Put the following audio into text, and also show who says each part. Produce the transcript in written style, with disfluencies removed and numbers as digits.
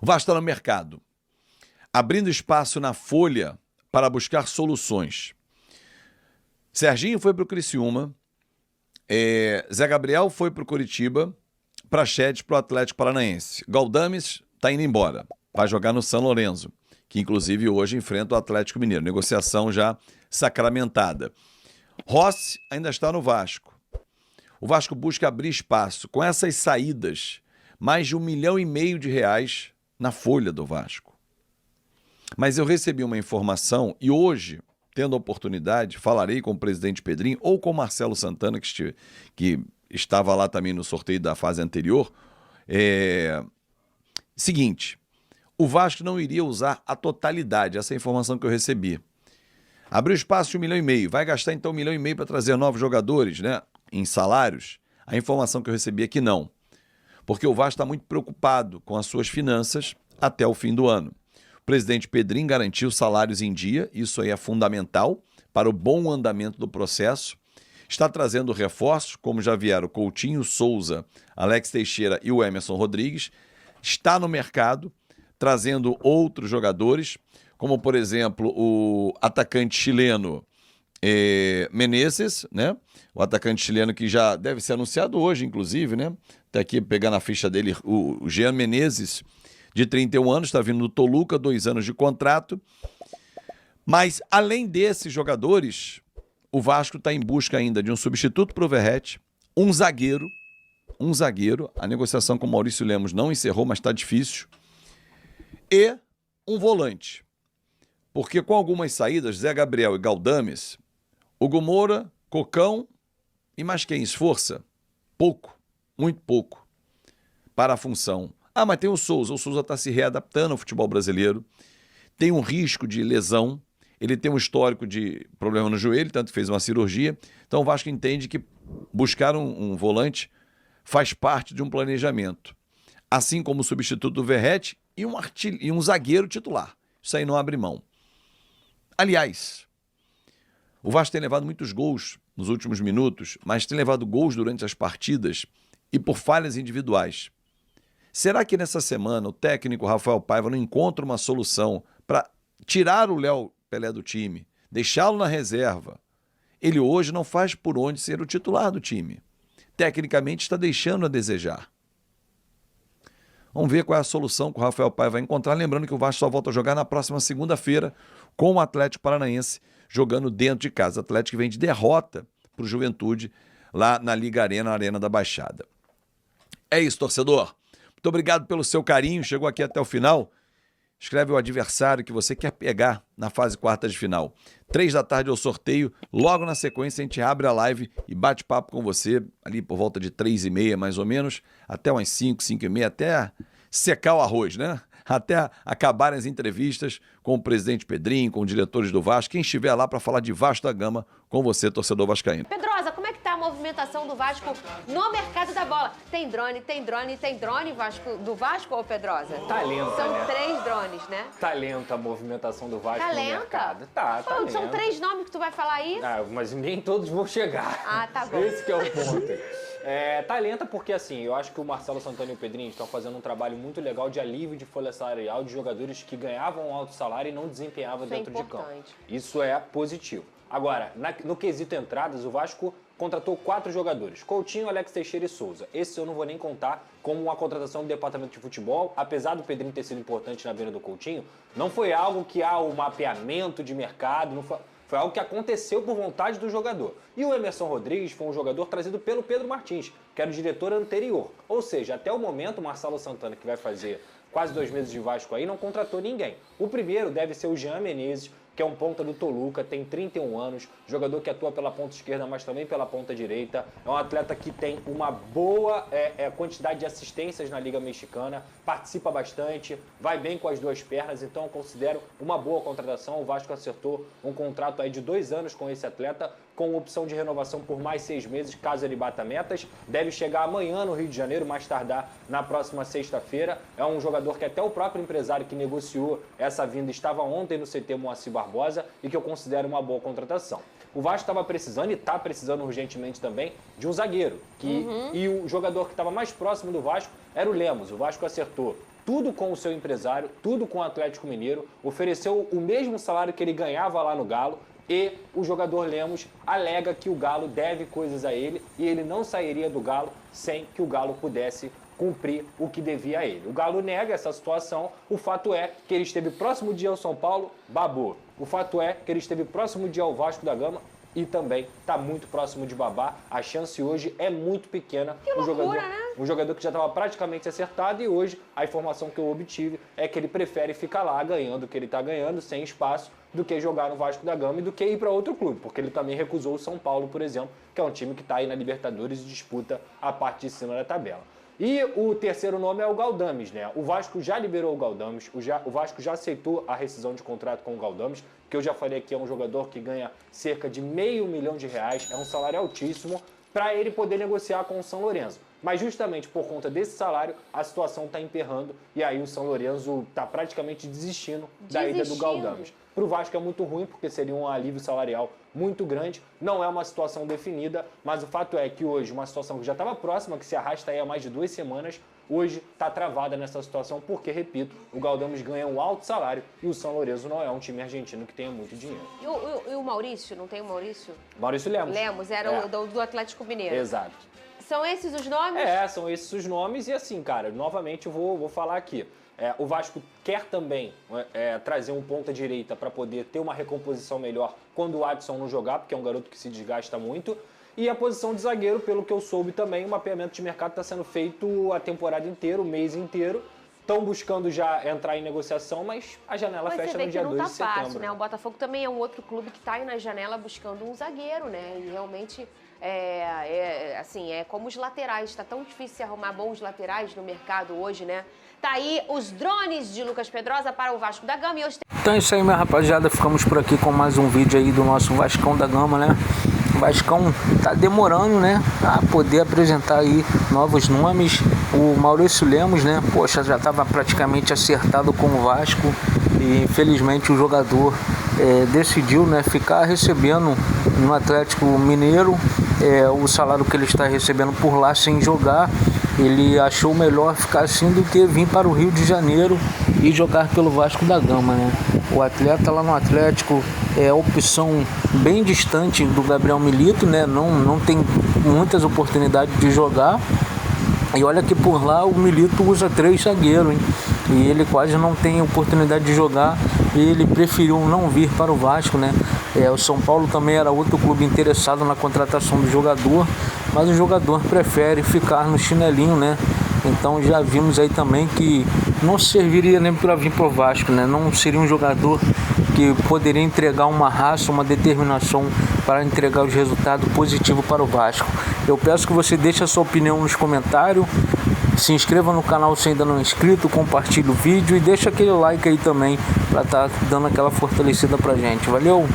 Speaker 1: O Vasco está no mercado, abrindo espaço na folha para buscar soluções. Serginho foi para o Criciúma, Zé Gabriel foi para o Curitiba, Praxedes para o Atlético Paranaense. Galdames está indo embora, vai jogar no São Lourenço, que inclusive hoje enfrenta o Atlético Mineiro. Negociação já sacramentada. Rossi ainda está no Vasco. O Vasco busca abrir espaço. Com essas saídas, mais de R$1,5 milhão na folha do Vasco. Mas eu recebi uma informação e hoje, tendo a oportunidade, falarei com o presidente Pedrinho ou com o Marcelo Santana, que estava lá também no sorteio da fase anterior. Seguinte, o Vasco não iria usar a totalidade, essa é a informação que eu recebi. Abriu espaço de R$1,5 milhão, vai gastar então R$1,5 milhão para trazer novos jogadores, né, em salários? A informação que eu recebi é que não, porque o Vasco está muito preocupado com as suas finanças até o fim do ano. O presidente Pedrinho garantiu salários em dia, isso aí é fundamental para o bom andamento do processo. Está trazendo reforços, como já vieram Coutinho, Souza, Alex Teixeira e o Emerson Rodrigues. Está no mercado, trazendo outros jogadores, como, por exemplo, o atacante chileno Menezes, né? O atacante chileno que já deve ser anunciado hoje, inclusive, né? Tá aqui pegando a ficha dele, o Jean Menezes, de 31 anos, está vindo do Toluca, 2 anos de contrato. Mas, além desses jogadores, o Vasco está em busca ainda de um substituto para o Verratti, um zagueiro, a negociação com o Maurício Lemos não encerrou, mas está difícil, e um volante. Porque com algumas saídas, Zé Gabriel e Galdames, Hugo Moura, Cocão e mais quem esforça? Pouco, muito pouco, para a função. Ah, mas tem o Souza está se readaptando ao futebol brasileiro, tem um risco de lesão, ele tem um histórico de problema no joelho, tanto que fez uma cirurgia, então o Vasco entende que buscar um volante faz parte de um planejamento, assim como o substituto do Verratti e um zagueiro titular. Isso aí não abre mão. Aliás, o Vasco tem levado muitos gols nos últimos minutos, mas tem levado gols durante as partidas e por falhas individuais. Será que nessa semana o técnico Rafael Paiva não encontra uma solução para tirar o Léo Pelé do time, deixá-lo na reserva? Ele hoje não faz por onde ser o titular do time. Tecnicamente está deixando a desejar. Vamos ver qual é a solução que o Rafael Paiva vai encontrar. Lembrando que o Vasco só volta a jogar na próxima segunda-feira com o Atlético Paranaense jogando dentro de casa. O Atlético vem de derrota para o Juventude lá na Liga Arena, Arena da Baixada. É isso, torcedor. Muito obrigado pelo seu carinho. Chegou aqui até o final. Escreve o adversário que você quer pegar na fase quarta de final. 3 da tarde é o sorteio. Logo na sequência a gente abre a live e bate papo com você ali por volta de 3h30 mais ou menos, até umas 5, 5h30, até secar o arroz, né? Até acabarem as entrevistas com o presidente Pedrinho, com os diretores do Vasco, quem estiver lá para falar de vasta gama com você, torcedor vascaíno.
Speaker 2: Pedrosa, como é que tá a movimentação do Vasco no mercado da bola? Tem drone do Vasco, ô Pedrosa?
Speaker 3: Tá lenta,
Speaker 2: São
Speaker 3: né?
Speaker 2: 3 drones, né?
Speaker 3: Tá lenta a movimentação do Vasco
Speaker 2: Tá
Speaker 3: no
Speaker 2: lenta?
Speaker 3: mercado. Tá
Speaker 2: São
Speaker 3: lenta.
Speaker 2: 3 nomes que tu vai falar aí?
Speaker 3: Ah, mas nem todos vão chegar.
Speaker 2: Ah, tá bom.
Speaker 3: Esse que é o ponto. Tá lenta porque, assim, eu acho que o Marcelo Santana e o Pedrinho estão fazendo um trabalho muito legal de alívio de folha salarial de jogadores que ganhavam alto salário e não desempenhavam dentro de campo. Isso é positivo. Agora, no quesito entradas, o Vasco contratou 4 jogadores: Coutinho, Alex Teixeira e Souza. Esse eu não vou nem contar como uma contratação do departamento de futebol. Apesar do Pedrinho ter sido importante na beira do Coutinho, não foi algo que há o mapeamento de mercado, não foi algo que aconteceu por vontade do jogador. E o Emerson Rodrigues foi um jogador trazido pelo Pedro Martins, que era o diretor anterior. Ou seja, até o momento, o Marcelo Santana, que vai fazer quase 2 meses de Vasco aí, não contratou ninguém. O primeiro deve ser o Jean Menezes, que é um ponta do Toluca, tem 31 anos, jogador que atua pela ponta esquerda, mas também pela ponta direita. É um atleta que tem uma boa quantidade de assistências na Liga Mexicana, participa bastante, vai bem com as 2 pernas, então eu considero uma boa contratação. O Vasco acertou um contrato aí de 2 anos com esse atleta, com opção de renovação por mais 6 meses, caso ele bata metas. Deve chegar amanhã no Rio de Janeiro, mais tardar na próxima sexta-feira. É um jogador que até o próprio empresário que negociou essa vinda estava ontem no CT Moacir Barbosa e que eu considero uma boa contratação. O Vasco estava precisando e está precisando urgentemente também de um zagueiro. E o jogador que estava mais próximo do Vasco era o Lemos. O Vasco acertou tudo com o seu empresário, tudo com o Atlético Mineiro, ofereceu o mesmo salário que ele ganhava lá no Galo, e o jogador Lemos alega que o Galo deve coisas a ele e ele não sairia do Galo sem que o Galo pudesse cumprir o que devia a ele. O Galo nega essa situação, o fato é que ele esteve próximo de ir ao São Paulo, babou. O fato é que ele esteve próximo de ir ao Vasco da Gama e também está muito próximo de babar. A chance hoje é muito pequena.
Speaker 2: Que loucura, né?
Speaker 3: Um jogador que já estava praticamente acertado e hoje a informação que eu obtive é que ele prefere ficar lá ganhando o que ele está ganhando, sem espaço, do que jogar no Vasco da Gama e do que ir para outro clube, porque ele também recusou o São Paulo, por exemplo, que é um time que está aí na Libertadores e disputa a parte de cima da tabela. E o terceiro nome é o Galdames, né? O Vasco já liberou o Galdames, o Vasco já aceitou a rescisão de contrato com o Galdames, que eu já falei aqui é um jogador que ganha cerca de R$500 mil, é um salário altíssimo, para ele poder negociar com o São Lourenço. Mas justamente por conta desse salário, a situação está emperrando e aí o São Lourenço está praticamente desistindo da ida do Galdames. Para o Vasco é muito ruim, porque seria um alívio salarial muito grande. Não é uma situação definida, mas o fato é que hoje, uma situação que já estava próxima, que se arrasta aí há mais de 2 semanas, hoje está travada nessa situação, porque, repito, o Galdames ganha um alto salário e o São Lourenço não é um time argentino que tenha muito dinheiro.
Speaker 2: E o Maurício, não tem o Maurício?
Speaker 3: Maurício Lemos.
Speaker 2: Lemos, era o do Atlético Mineiro.
Speaker 3: Exato.
Speaker 2: São esses os nomes?
Speaker 3: São esses os nomes e assim, cara, novamente eu vou falar aqui. O Vasco quer também trazer um ponta-direita para poder ter uma recomposição melhor quando o Adson não jogar, porque é um garoto que se desgasta muito. E a posição de zagueiro, pelo que eu soube também, o mapeamento de mercado está sendo feito a temporada inteira, o mês inteiro. Estão buscando já entrar em negociação, mas a janela fecha no dia 2 de setembro.
Speaker 2: Fácil, né? O Botafogo também é um outro clube que está aí na janela buscando um zagueiro, né? E realmente, como os laterais. Está tão difícil arrumar bons laterais no mercado hoje, né? Tá aí os drones de Lucas Pedrosa para o Vasco da Gama. E hoje
Speaker 4: Então é isso aí, minha rapaziada. Ficamos por aqui com mais um vídeo aí do nosso Vascão da Gama, né? O Vascão tá demorando, né, a poder apresentar aí novos nomes. O Maurício Lemos, né, poxa, já estava praticamente acertado com o Vasco e infelizmente o jogador decidiu, né, ficar recebendo no Atlético Mineiro o salário que ele está recebendo por lá sem jogar. Ele achou melhor ficar assim do que vir para o Rio de Janeiro e jogar pelo Vasco da Gama, né? O atleta lá no Atlético é a opção bem distante do Gabriel Milito, né? Não tem muitas oportunidades de jogar. E olha que por lá o Milito usa 3 zagueiros, hein? E ele quase não tem oportunidade de jogar e ele preferiu não vir para o Vasco, né? O São Paulo também era outro clube interessado na contratação do jogador, mas o jogador prefere ficar no chinelinho, né? Então já vimos aí também que não serviria nem para vir para o Vasco, né? Não seria um jogador que poderia entregar uma raça, uma determinação para entregar os resultados positivos para o Vasco. Eu peço que você deixe a sua opinião nos comentários, se inscreva no canal se ainda não é inscrito, compartilhe o vídeo e deixa aquele like aí também para estar dando aquela fortalecida pra gente. Valeu!